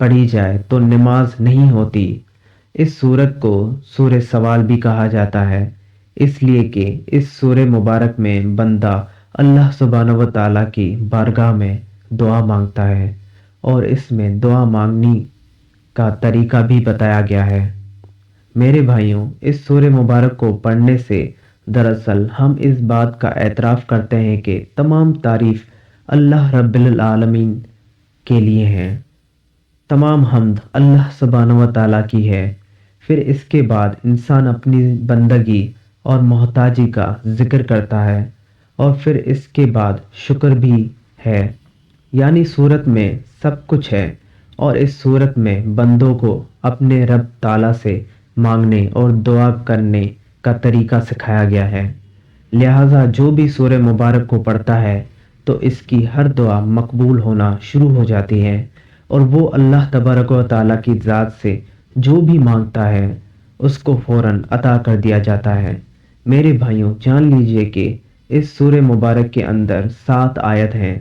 پڑھی جائے تو نماز نہیں ہوتی۔ اس سورت کو سورہ سوال بھی کہا جاتا ہے، اس لیے کہ اس سورہ مبارک میں بندہ اللہ سبحانہ و تعالیٰ کی بارگاہ میں دعا مانگتا ہے، اور اس میں دعا مانگنے کا طریقہ بھی بتایا گیا ہے۔ میرے بھائیوں، اس سورہ مبارک کو پڑھنے سے دراصل ہم اس بات کا اعتراف کرتے ہیں کہ تمام تعریف اللہ رب العالمین کے لیے ہیں، تمام حمد اللہ سبحانہ و تعالیٰ کی ہے۔ پھر اس کے بعد انسان اپنی بندگی اور محتاجی کا ذکر کرتا ہے، اور پھر اس کے بعد شکر بھی ہے، یعنی صورت میں سب کچھ ہے، اور اس صورت میں بندوں کو اپنے رب تعالیٰ سے مانگنے اور دعا کرنے کا طریقہ سکھایا گیا ہے۔ لہٰذا جو بھی سورہ مبارک کو پڑھتا ہے تو اس کی ہر دعا مقبول ہونا شروع ہو جاتی ہے، اور وہ اللہ تبارک و تعالیٰ کی ذات سے جو بھی مانگتا ہے اس کو فوراً عطا کر دیا جاتا ہے۔ میرے بھائیوں، جان لیجئے کہ اس سورہ مبارک کے اندر 7 آیت ہیں،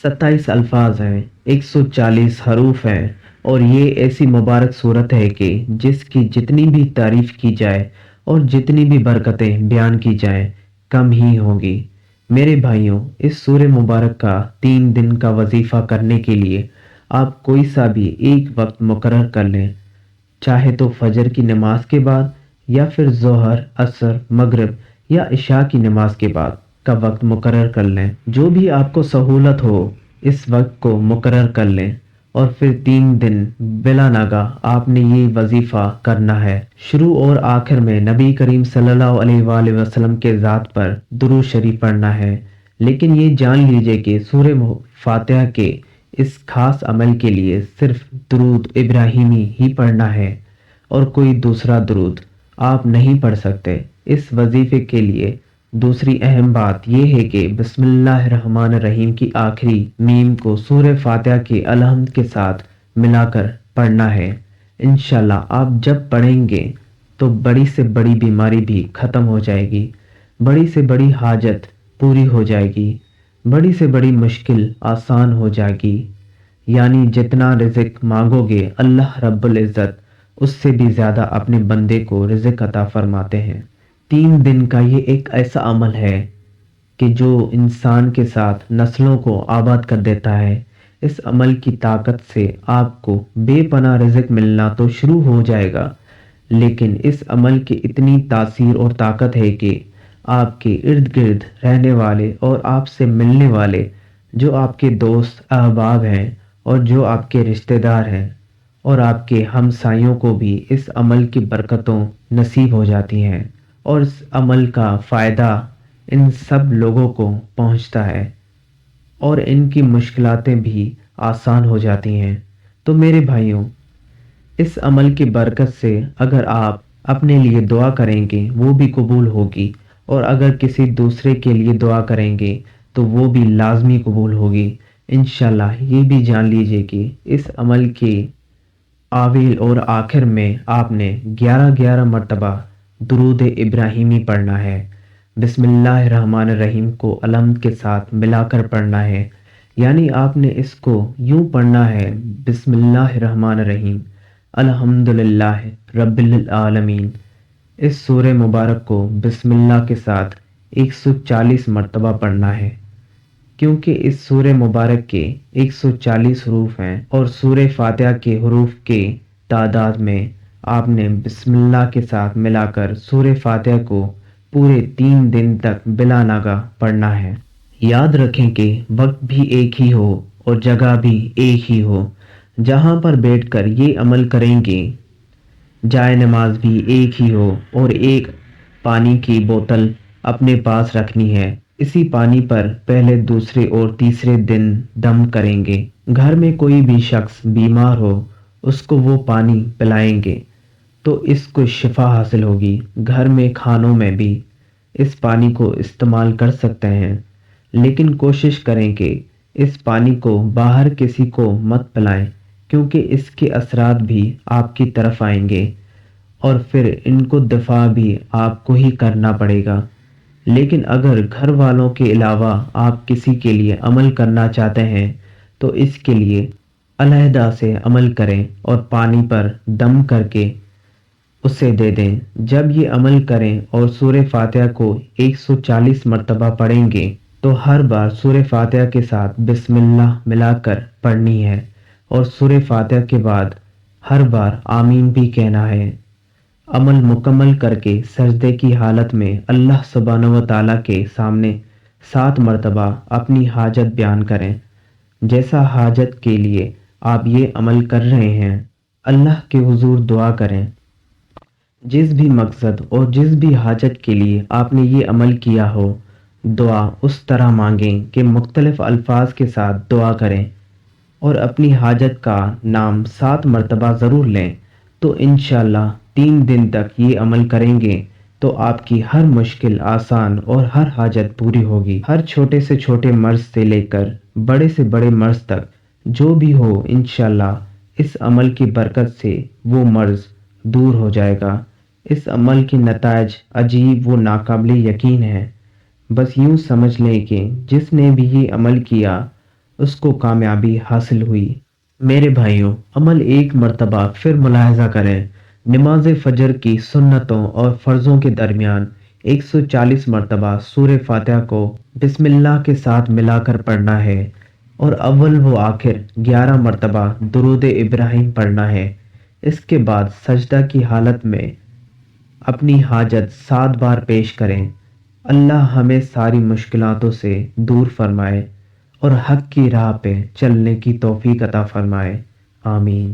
27 الفاظ ہیں، 140 حروف ہیں، اور یہ ایسی مبارک صورت ہے کہ جس کی جتنی بھی تعریف کی جائے اور جتنی بھی برکتیں بیان کی جائیں کم ہی ہوگی۔ میرے بھائیوں، اس سورہ مبارک کا 3 دن کا وظیفہ کرنے کے لیے آپ کوئی سا بھی ایک وقت مقرر کر لیں، چاہے تو فجر کی نماز کے بعد، یا پھر ظہر، عصر، مغرب یا عشاء کی نماز کے بعد کا وقت مقرر کر لیں۔ جو بھی آپ کو سہولت ہو اس وقت کو مقرر کر لیں، اور پھر 3 دن بلا ناگاہ آپ نے یہ وظیفہ کرنا ہے۔ شروع اور آخر میں نبی کریم صلی اللہ علیہ وآلہ وسلم کے ذات پر درود شریف پڑھنا ہے، لیکن یہ جان لیجئے کہ سورہ فاتحہ کے اس خاص عمل کے لیے صرف درود ابراہیمی ہی پڑھنا ہے، اور کوئی دوسرا درود آپ نہیں پڑھ سکتے۔ اس وظیفے کے لیے دوسری اہم بات یہ ہے کہ بسم اللہ الرحمن الرحیم کی آخری میم کو سورہ فاتحہ کے الحمد کے ساتھ ملا کر پڑھنا ہے۔ انشاءاللہ آپ جب پڑھیں گے تو بڑی سے بڑی بیماری بھی ختم ہو جائے گی، بڑی سے بڑی حاجت پوری ہو جائے گی، بڑی سے بڑی مشکل آسان ہو جائے گی، یعنی جتنا رزق مانگو گے اللہ رب العزت اس سے بھی زیادہ اپنے بندے کو رزق عطا فرماتے ہیں۔ 3 دن کا یہ ایک ایسا عمل ہے کہ جو انسان کے ساتھ نسلوں کو آباد کر دیتا ہے۔ اس عمل کی طاقت سے آپ کو بے پناہ رزق ملنا تو شروع ہو جائے گا، لیکن اس عمل کی اتنی تاثیر اور طاقت ہے کہ آپ کے ارد گرد رہنے والے اور آپ سے ملنے والے جو آپ کے دوست احباب ہیں اور جو آپ کے رشتہ دار ہیں اور آپ کے ہمسایوں کو بھی اس عمل کی برکتوں نصیب ہو جاتی ہیں، اور اس عمل کا فائدہ ان سب لوگوں کو پہنچتا ہے، اور ان کی مشکلاتیں بھی آسان ہو جاتی ہیں۔ تو میرے بھائیوں، اس عمل کی برکت سے اگر آپ اپنے لیے دعا کریں گے وہ بھی قبول ہوگی، اور اگر کسی دوسرے کے لیے دعا کریں گے تو وہ بھی لازمی قبول ہوگی انشاءاللہ۔ یہ بھی جان لیجئے کہ اس عمل کے آویل اور آخر میں آپ نے 11 مرتبہ درود ابراہیمی پڑھنا ہے۔ بسم اللہ الرحمن الرحیم کو الحمد کے ساتھ ملا کر پڑھنا ہے، یعنی آپ نے اس کو یوں پڑھنا ہے، بسم اللہ الرحمن الرحیم الحمدللہ رب العالمین۔ اس سورہ مبارک کو بسم اللہ کے ساتھ 140 مرتبہ پڑھنا ہے، کیونکہ اس سورہ مبارک کے 140 حروف ہیں، اور سورہ فاتحہ کے حروف کے تعداد میں آپ نے بسم اللہ کے ساتھ ملا کر سورہ فاتحہ کو پورے 3 دن تک بلا ناغہ پڑھنا ہے۔ یاد رکھیں کہ وقت بھی ایک ہی ہو اور جگہ بھی ایک ہی ہو، جہاں پر بیٹھ کر یہ عمل کریں گے جائے نماز بھی ایک ہی ہو، اور ایک پانی کی بوتل اپنے پاس رکھنی ہے۔ اسی پانی پر پہلے، دوسرے اور تیسرے دن دم کریں گے۔ گھر میں کوئی بھی شخص بیمار ہو اس کو وہ پانی پلائیں گے تو اس کو شفا حاصل ہوگی۔ گھر میں کھانوں میں بھی اس پانی کو استعمال کر سکتے ہیں، لیکن کوشش کریں کہ اس پانی کو باہر کسی کو مت پلائیں، کیونکہ اس کے اثرات بھی آپ کی طرف آئیں گے، اور پھر ان کو دفاع بھی آپ کو ہی کرنا پڑے گا۔ لیکن اگر گھر والوں کے علاوہ آپ کسی کے لیے عمل کرنا چاہتے ہیں تو اس کے لیے علیحدہ سے عمل کریں اور پانی پر دم کر کے اسے دے دیں۔ جب یہ عمل کریں اور سورہ فاتحہ کو 140 مرتبہ پڑھیں گے تو ہر بار سورہ فاتحہ کے ساتھ بسم اللہ ملا کر پڑھنی ہے، اور سورہ فاتحہ کے بعد ہر بار آمین بھی کہنا ہے۔ عمل مکمل کر کے سجدے کی حالت میں اللہ سبحانہ و تعالیٰ کے سامنے 7 مرتبہ اپنی حاجت بیان کریں۔ جیسا حاجت کے لیے آپ یہ عمل کر رہے ہیں، اللہ کے حضور دعا کریں۔ جس بھی مقصد اور جس بھی حاجت کے لیے آپ نے یہ عمل کیا ہو، دعا اس طرح مانگیں کہ مختلف الفاظ کے ساتھ دعا کریں، اور اپنی حاجت کا نام 7 مرتبہ ضرور لیں۔ تو انشاءاللہ 3 دن تک یہ عمل کریں گے تو آپ کی ہر مشکل آسان اور ہر حاجت پوری ہوگی۔ ہر چھوٹے سے چھوٹے مرض سے لے کر بڑے سے بڑے مرض تک جو بھی ہو، انشاءاللہ اس عمل کی برکت سے وہ مرض دور ہو جائے گا۔ اس عمل کے نتائج عجیب و ناقابل یقین ہیں۔ بس یوں سمجھ لیں کہ جس نے بھی یہ عمل کیا اس کو کامیابی حاصل ہوئی۔ میرے بھائیوں، عمل ایک مرتبہ پھر ملاحظہ کریں۔ نماز فجر کی سنتوں اور فرضوں کے درمیان 140 مرتبہ سورہ فاتحہ کو بسم اللہ کے ساتھ ملا کر پڑھنا ہے، اور اول و آخر 11 مرتبہ درود ابراہیم پڑھنا ہے۔ اس کے بعد سجدہ کی حالت میں اپنی حاجت 7 بار پیش کریں۔ اللہ ہمیں ساری مشکلاتوں سے دور فرمائے اور حق کی راہ پہ چلنے کی توفیق عطا فرمائے۔ آمین۔